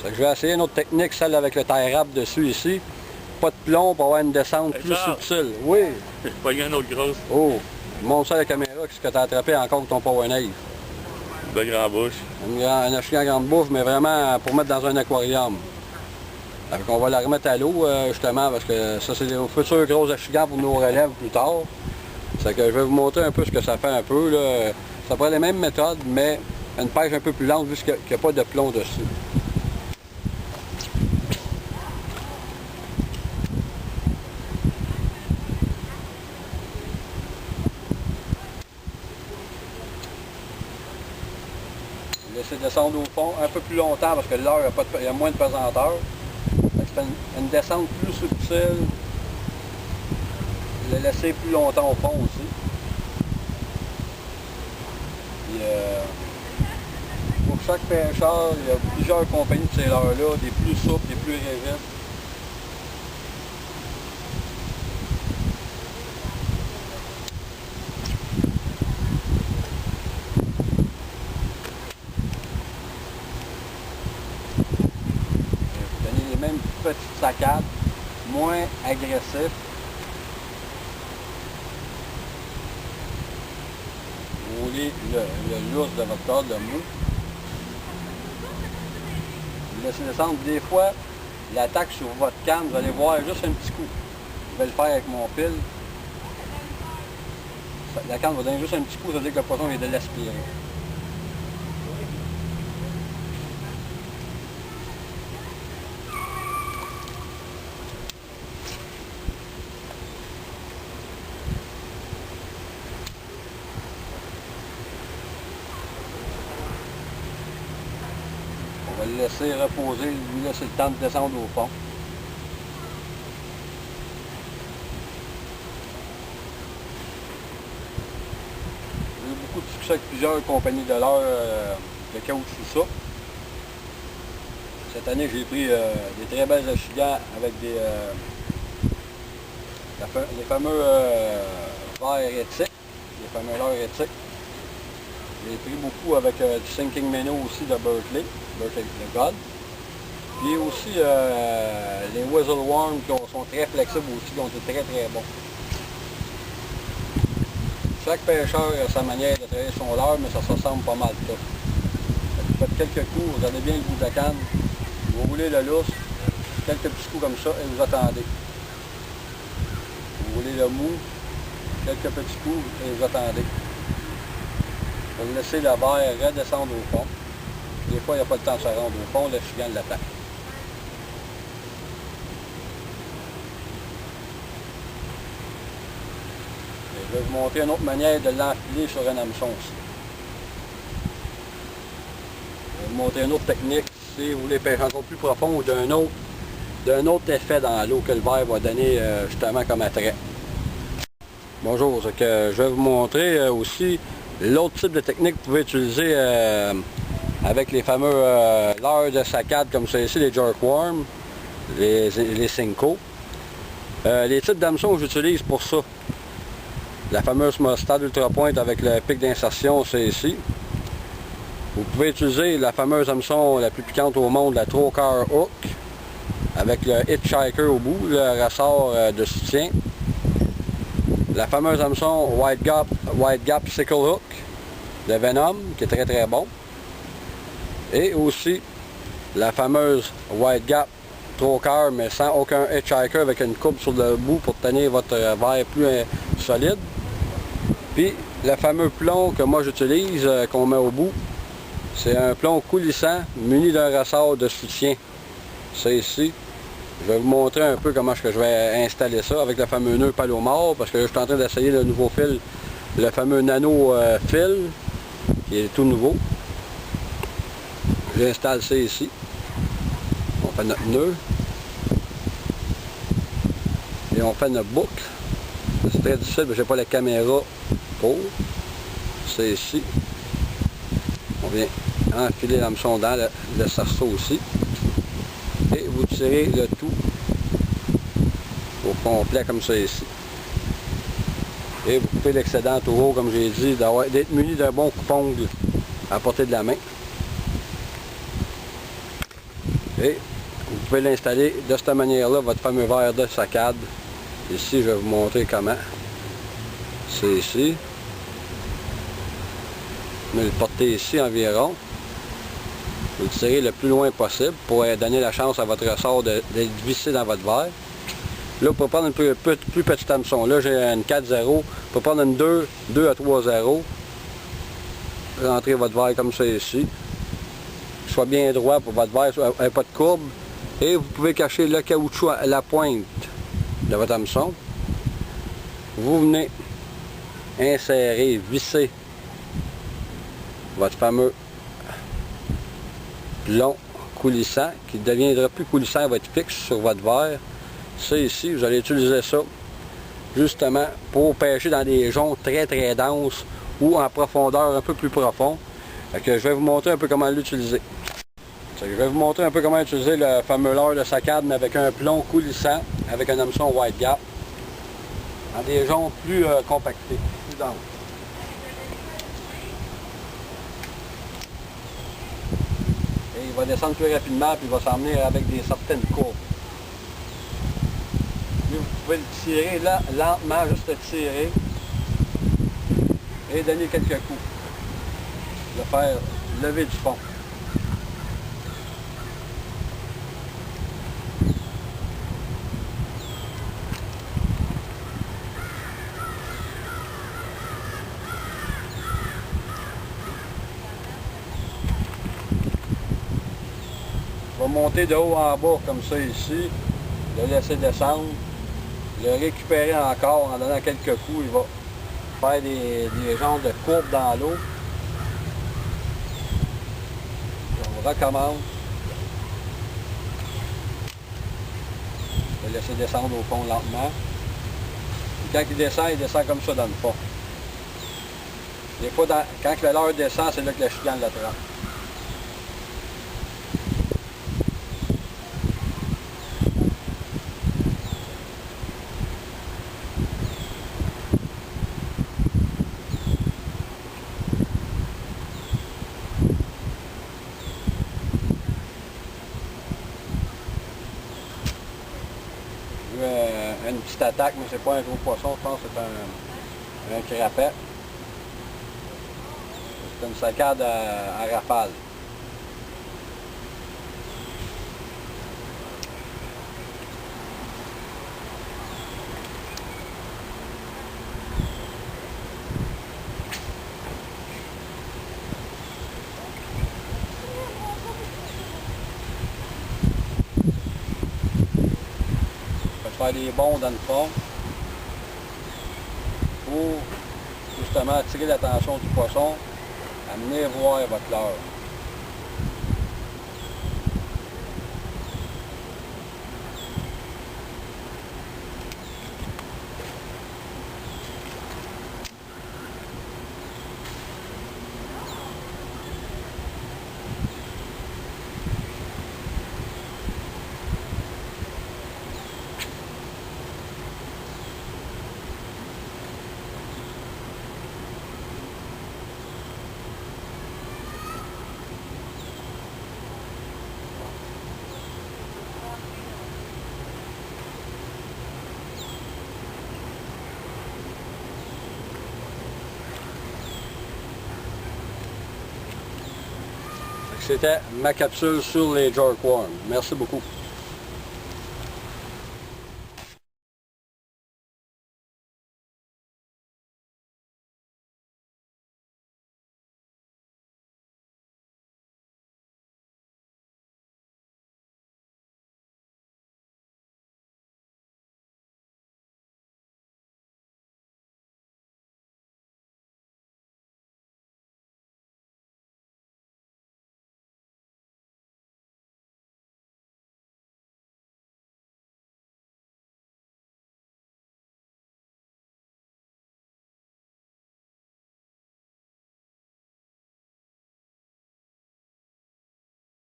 Fait que je vais essayer une autre technique, celle avec le tie wrap dessus ici. Pas de plomb pour avoir une descente plus subtile. Oui. J'ai pas eu une autre grosse. Oh, montre ça à la caméra, qu'est-ce que tu as attrapé encore avec ton Power Knife. De grande bouche. Un achigan à grande bouffe, mais vraiment pour mettre dans un aquarium. Fait qu'on va la remettre à l'eau, justement, parce que ça, c'est des futurs gros achigans pour nos relèves plus tard. C'est que je vais vous montrer un peu ce que ça fait un peu, là. Ça prend les mêmes méthodes, mais une pêche un peu plus lente, vu qu'il n'y a pas de plomb dessus. Laisser descendre au fond un peu plus longtemps parce que l'heure, il y a moins de pesanteur. C'est une descente plus subtile. Le laisser plus longtemps au fond aussi. Puis, pour chaque pêcheur, il y a plusieurs compagnies de ces leurres-là, des plus souples, des plus rigides. Même petites saccades, moins agressifs. Vous roulez le lousse de votre corde, le mou. Vous laissez descendre. Des fois, l'attaque sur votre canne, vous allez voir juste un petit coup. Je vais le faire avec mon fil. La canne va donner juste un petit coup, ça veut dire que le poisson vient de l'aspirer. On va le laisser reposer, lui laisser le temps de descendre au fond. J'ai eu beaucoup de succès avec plusieurs compagnies de leurres de caoutchouc souple. Cette année, j'ai pris des très belles achigans avec les fameux verres éthiques, les fameux leurres éthiques. J'ai pris beaucoup avec du Sinking Minnow aussi de Berkeley de God. Puis aussi les Whistle Worms qui sont très flexibles aussi, qui ont été très très bons. Chaque pêcheur a sa manière de travailler son leurre, mais ça se ressemble pas mal tout. Vous faites quelques coups, vous avez bien le bout de la canne, vous roulez le lousse, quelques petits coups comme ça et vous attendez. Vous roulez le mou, quelques petits coups et vous attendez. Vous laissez le verre redescendre au fond. Des fois, il n'y a pas le temps de se rendre au fond, le chigan l'attaque. Je vais vous montrer une autre manière de l'enfiler sur un hameçon aussi. Je vais vous montrer une autre technique si vous voulez pêcher encore plus profond ou d'un autre effet dans l'eau que le verre va donner justement comme attrait. Bonjour, c'est que je vais vous montrer aussi l'autre type de technique que vous pouvez utiliser avec les fameux leurres de saccade comme ça ici, les jerkworms, les Senko. Les types d'hameçons que j'utilise pour ça. La fameuse mostade ultra pointe avec le pic d'insertion, c'est ici. Vous pouvez utiliser la fameuse hameçon la plus piquante au monde, la Trocar Hook, avec le Hitchhiker au bout, le ressort de soutien. La fameuse hameçon White Gap Sickle Hook de Venom, qui est très très bon. Et aussi la fameuse White Gap Trocar, mais sans aucun Hitchhiker, avec une coupe sur le bout pour tenir votre verre plus solide. Puis le fameux plomb que moi j'utilise, qu'on met au bout, c'est un plomb coulissant muni d'un ressort de soutien. C'est ici. Je vais vous montrer un peu comment je vais installer ça avec le fameux nœud Palomar, parce que je suis en train d'essayer le nouveau fil, le fameux nano fil, qui est tout nouveau. J'installe ça ici. On fait notre nœud. Et on fait notre boucle. C'est très difficile, mais je n'ai pas la caméra pour. C'est ici. On vient enfiler l'hameçon dans le cerceau aussi. Et vous tirez le tout au complet comme ça ici. Et vous coupez l'excédent tout haut, comme j'ai dit, d'être muni d'un bon coupe-ongle à portée de la main. Et vous pouvez l'installer de cette manière-là, votre fameux verre de saccade. Ici, je vais vous montrer comment. C'est ici. Vous le portez ici environ. Vous le tirez le plus loin possible pour donner la chance à votre ressort d'être vissé dans votre verre. Là, pour prendre une plus petite hameçon, là j'ai une 4-0. Pour prendre une 2 à 3-0, rentrez votre verre comme ça ici. Soit bien droit pour votre verre, soit pas de courbe. Et vous pouvez cacher le caoutchouc à la pointe de votre hameçon. Vous venez insérer, visser votre fameux plomb coulissant, qui ne deviendra plus coulissant, il va être fixe sur votre verre. Ça ici, vous allez utiliser ça justement pour pêcher dans des joncs très denses ou en profondeur un peu plus profond. Je vais vous montrer un peu comment l'utiliser. Je vais vous montrer un peu comment utiliser le fameux leurre de saccade, mais avec un plomb coulissant, avec un hameçon White Gap, dans des joncs plus compactés, plus denses. Et il va descendre plus rapidement, puis il va s'emmener avec certaines courbes. Puis vous pouvez le tirer là, lentement, juste le tirer et donner quelques coups. Le faire lever du fond. On va monter de haut en bas comme ça ici, le laisser descendre, le récupérer encore en donnant quelques coups, il va faire des genres de courbes dans l'eau. On recommence. Le laisser descendre au fond lentement. Et quand il descend comme ça dans le fond. Des fois, quand le leurre descend, c'est là que la chicane l'attrape. Une petite attaque, mais c'est pas un gros poisson, je pense que c'est un crapet. C'est une saccade à rafale. Faire des bonds dans le fond pour justement attirer l'attention du poisson, amener voir votre leurre. C'était ma capsule sur les jerkworms. Merci beaucoup.